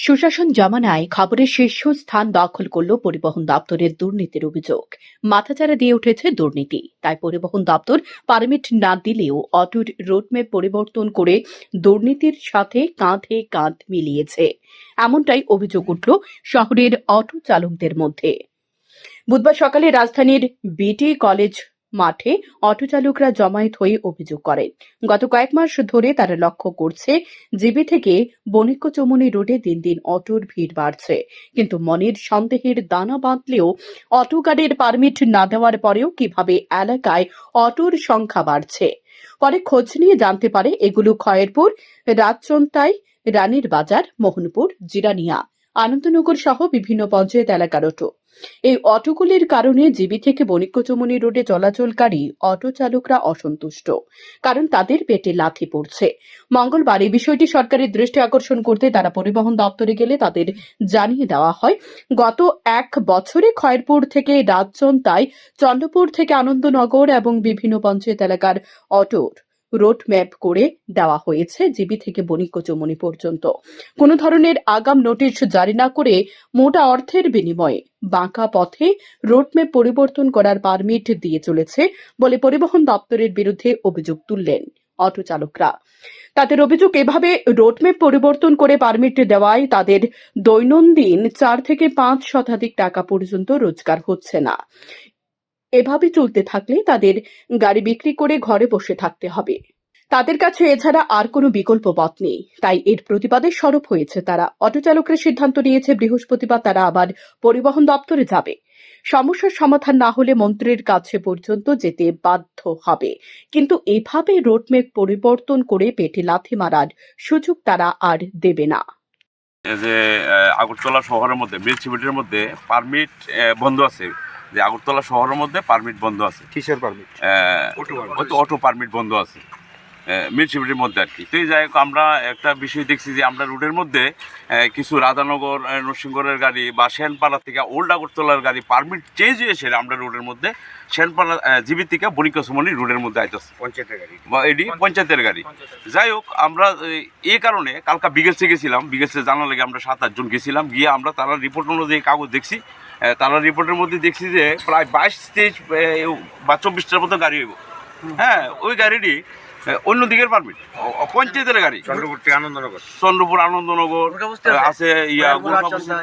সুশাসন জমানায় খবরের শীর্ষস্থান দখল করল পরিবহন দপ্তরের দুর্নীতির অভিযোগ। মাথাচাড়া দিয়ে উঠেছে দুর্নীতি, তাই পরিবহন দপ্তর পারমিট না দিলেও অটোর রুটম্যাপ পরিবর্তন করে দুর্নীতির সাথে কাঁধে কাঁধ মিলিয়েছে, এমনটাই অভিযোগ উঠল শহরের অটো চালকদের মধ্যে। বুধবার সকালে রাজধানীর বিটি কলেজ মাঠে অটো চালকরা জমায়েত হয়ে অভিযোগ করেন, গত কয়েক মাস ধরে তারা লক্ষ্য করছে জিবি থেকে বণিক্য-চৌমুহনী রোডে দিন দিন অটোর ভিড় বাড়ছে, কিন্তু মনের সন্দেহের দানা বাঁধলেও অটো গাড়ির পারমিট না দেওয়ার পরেও কিভাবে এলাকায় অটোর সংখ্যা বাড়ছে। পরে খোঁজ নিয়ে জানতে পারে এগুলো খয়েরপুর, রাজচন্তাই, রানীর বাজার, মোহনপুর, জিরানিয়া, আনন্দনগর সহ বিভিন্ন পঞ্চায়েত এলাকার অটো। এই অটোগুলির কারণে জিবি থেকে বণিক্য-চৌমুহনী রোডে চলাচলকারী অটো চালকরা অসন্তুষ্ট, কারণ তাদের পেটে লাথি পড়ছে। মঙ্গলবার এই বিষয়টি সরকারের দৃষ্টি আকর্ষণ করতে তারা পরিবহন দপ্তরে গেলে তাদের জানিয়ে দেওয়া হয়, গত এক বছরে খয়েরপুর থেকে রাজচন্তাই, চন্দ্রপুর থেকে আনন্দনগর এবং বিভিন্ন পঞ্চায়েত এলাকার অটোর রোড ম্যাপ করে দেওয়া হয়েছে জিবি থেকে বণিক্য-চৌমুহনী পর্যন্ত। কোনো ধরনের আগাম নোটিশ জারি না করে মোটা অর্থের বিনিময়ে বাঁকা পথে রোডম্যাপ পরিবর্তন করার পারমিট দিয়ে চলেছে বলে পরিবহন দপ্তরের বিরুদ্ধে অভিযোগ তুললেন অটো চালকরা। তাদের অভিযোগ, এভাবে রোডম্যাপ পরিবর্তন করে পারমিট দেওয়ায় তাদের দৈনন্দিন 4 থেকে 5 শতাধিক টাকা পর্যন্ত রোজগার হচ্ছে না। এভাবে চলতে থাকলে তাদের গাড়ি বিক্রি করে ঘরে বসে থাকতে হবে। তাদের কাছে এছাড়া আর কোনো বিকল্প পথ নেই, তাই এর প্রতিবাদে সরব হয়েছে তারা। অটো চালকরা সিদ্ধান্ত নিয়েছে বৃহস্পতিবার তারা আবার পরিবহন দপ্তরে যাবে। সমস্যার সমাধান না হলে মন্ত্রীর কাছে পর্যন্ত যেতে বাধ্য হবে, কিন্তু এভাবে রোডম্যাপ পরিবর্তন করে পেটে লাথি মারার সুযোগ তারা আর দেবে না। যে আগরতলা শহরের মধ্যে মিউনিসিপ্যালিটির মধ্যে পারমিট বন্ধ আছে, যে আগরতলা শহরের মধ্যে পারমিট বন্ধ আছে। কিসের পারমিট? অটো পারমিট বন্ধ আছে মিউনিসিপ্যালিটির মধ্যে আর কি। তো যাই হোক, আমরা একটা বিষয় দেখছি যে আমরা রুটের মধ্যে কিছু রাধানগর, নরসিংগড়ের গাড়ি বা সেনপাড়া থেকে ওল্ড আগরতলার গাড়ি পারমিট চেঞ্জ হয়েছে আমরা রুটের মধ্যে সেনপাড়া জিবি থেকে বণিক্য-চৌমুহনী রুটের মধ্যে আইতেছে পঞ্চায়েতের গাড়ি বা এটি পঞ্চায়েতের গাড়ি। যাই হোক, আমরা এই কারণে কালকা বিগেলসে গেছিলাম, বিগেলসে জানার লাগে আমরা 7-8 জন গেছিলাম, গিয়ে আমরা তারা রিপোর্ট অনুযায়ী কাগজ দেখছি। তারা রিপোর্টের মধ্যে দেখছি যে প্রায় 22 বা 24টার মতো গাড়ি হইব। হ্যাঁ, ওই গাড়িটি অন্য দিকের পারমিট পঞ্চায়েতের গাড়ি। চন্দ্রপুর আনন্দনগর আছে,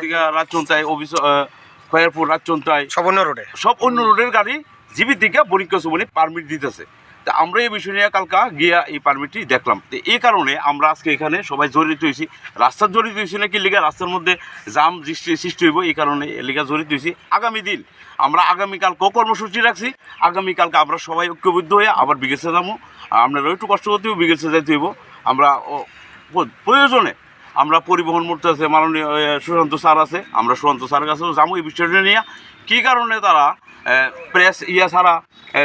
থেকে রাজচন্তাই, খয়েরপুর, রাজচন্তাই, সব অন্য রোডের গাড়ি জিবি থেকে বণিক্য-চৌমুহনী পারমিট দিতেছে। তা আমরা এই বিষয় নিয়ে কালকা গিয়া এই পারমিটটি দেখলাম। তো এই কারণে আমরা আজকে এখানে সবাই জড়িত হয়েছি। রাস্তার জড়িত হয়েছি নাকি লিগা রাস্তার মধ্যে জাম সৃষ্টি হইব, এই কারণে লিগা জড়িত হয়েছি। আগামী দিন আমরা আগামীকালকেও কর্মসূচি রাখছি। আগামীকালকে আমরা সবাই ঐক্যবদ্ধ হয়ে আবার বিগেলসে যাবো। আপনারা একটু কষ্ট করতে হইব, বিগেলসে যাইতে হইব। আমরা প্রয়োজনে আমরা পরিবহন মন্ত্রী আছে, মাননীয় সুশান্ত স্যার আছে, আমরা সুশান্ত স্যারের কাছেও যাবো এই বিষয়টা নিয়ে। কী কারণে তারা প্রেস ছাড়া,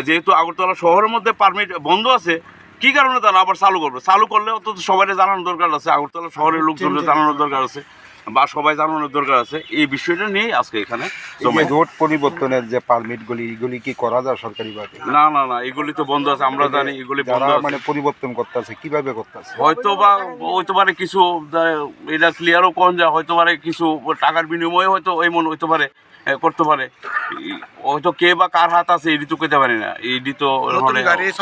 যেহেতু আগরতলা শহরের মধ্যে পারমিট বন্ধ আছে, কী কারণে তারা আবার চালু করবে? চালু করলে অন্তত সবাই জানানোর দরকার আছে, আগরতলা শহরের লোকজনকে জানানোর দরকার আছে বা সবাই জানানোর দরকার আছে। এই বিষয়টা নিয়ে আজকে এখানে রোড পরিবর্তনের যে পারমিটগুলি, এগুলি কি করা যায় সরকারিভাবে? না, এগুলি তো বন্ধ আছে, আমরা জানি এগুলি বন্ধ আছে। মানে পরিবর্তন করতেছে, কিভাবে করতেছে? হয়তো পারে কিছু এটা ক্লিয়ারও কম যায়, হয়তো পারে কিছু টাকার বিনিময়ে হয়তো এমন হইতে পারে, করতে পারে। হয়তো কে বা কার হাত আছে এটি তো কইতে পারি না। এটি তো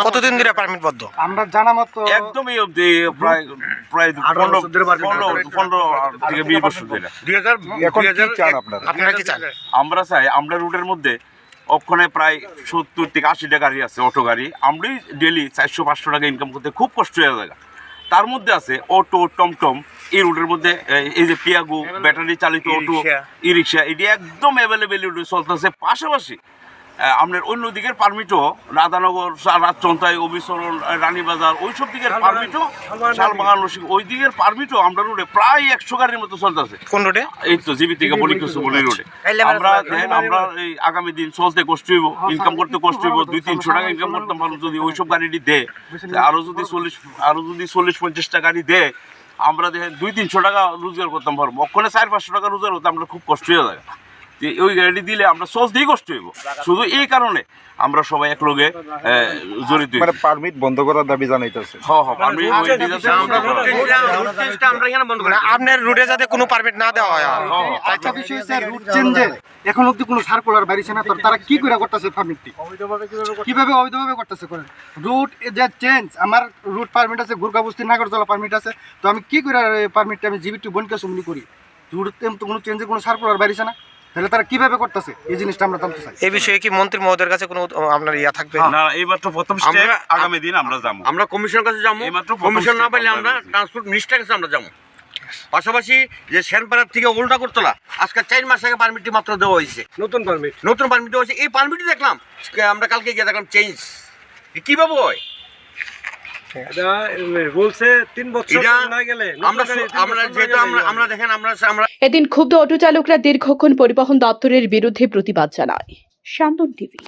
কতদিন ধরে পারমিট বদ্ধ আমরা জানা মতো একদমই অবধি প্রায় 15 থেকে 20 বছর ধরে। এখন কি চান আপনারা? কি চান? আমরা চাই, আমরা রুটের মধ্যে ওখানে প্রায় 70 থেকে 80টা গাড়ি আছে, অটো গাড়ি। আমরাই ডেলি 400-500 টাকা ইনকাম করতে খুব কষ্ট হয়ে যায়। তার মধ্যে আছে অটো, টমটম। এই রুটের মধ্যে এই যে পিয়াগো ব্যাটারি চালিত অটো, ই রিক্সা, এটি একদম অ্যাভেলেবেল চলতেছে। পাশাপাশি আপনার অন্য দিকের পারমিটও রাধানগর, রাজচন্তাই, অবিচরণ, রানীবাজার, ওইসব দিকের পারমিটও, শালবাগান, ওই দিকের পারমিটও আমরা রোডে প্রায় 100 গাড়ির মতো চলতেছে। কোন রোডে? এই তো জিবি থেকে বণিক্য-চৌমুহনী রোডে। আমরা এই আগামী দিন চলতে কষ্ট হইব, ইনকাম করতে কষ্ট হইব। 200-300 টাকা ইনকাম করতাম পারবো যদি ওইসব গাড়িটি দেয়। আরও যদি 40-50টা গাড়ি দেয়, আমরা 200-300 টাকা রোজগার করতাম পারবো। ওখানে 400-500 টাকা রোজগার হতো, আমরা খুব কষ্ট হয়ে যায়। যে ওই গাড়ি দিলে আমরা সহজ দিয়ে কষ্ট হইব। শুধু এই কারণে আমরা সবাই এক লগে জড়িত মানে পারমিট বন্ধ করার দাবি জানাইতেছে। পারমিট ওই দিতে আপনার রুটে যাতে কোনো পারমিট না দেওয়া হয় আর। একটা বিষয় হচ্ছে রুট চেঞ্জে এখন অব্দি কোনো সার্কুলার বাইরেছে না, তো তারা কি করে করতেছে পারমিটটি কিভাবে অবৈধভাবে করতেছে করেন রুট যে চেঞ্জ আমার রুট পারমিট আছে গুরগাবস্তি নাগরতলা পারমিট আছে, তো আমি কি করে পারমিটটা আমি জিবিটি বনকে সুমনি করি রুট তো কোনো চেঞ্জে কোনো সার্কুলার বাইরেছে না, তাহলে তারা কিভাবে করতেছে এই জিনিসটা আমরা জানতে চাই। এই বিষয়ে কি মন্ত্রী মহোদয়ের কাছে কোনো আপনার ইয়া থাকবে? না, এইমাত্র প্রথম স্টেপ, আগামী দিন আমরা যাবো, আমরা কমিশনের কাছে যাবো, এইমাত্র কমিশন না পাইলে আমরা ট্রান্সপোর্ট মিনিস্টারের কাছে আমরা যাবো। পাশাপাশি যে সেনপাড়ার থেকে উল্টা করতলা আজকে 4 মাস আগে পারমিটটি মাত্র দেওয়া হয়েছে, নতুন পারমিট দেওয়া হয়েছে। এই পারমিটই দেখলাম আমরা কালকে গিয়ে দেখলাম চেঞ্জ কিভাবে হয়। এদিন ক্ষুব্ধ অটো চালকরা দীর্ঘক্ষণ পরিবহন দপ্তরের বিরুদ্ধে প্রতিবাদ জানায়। শান্তন টিভি।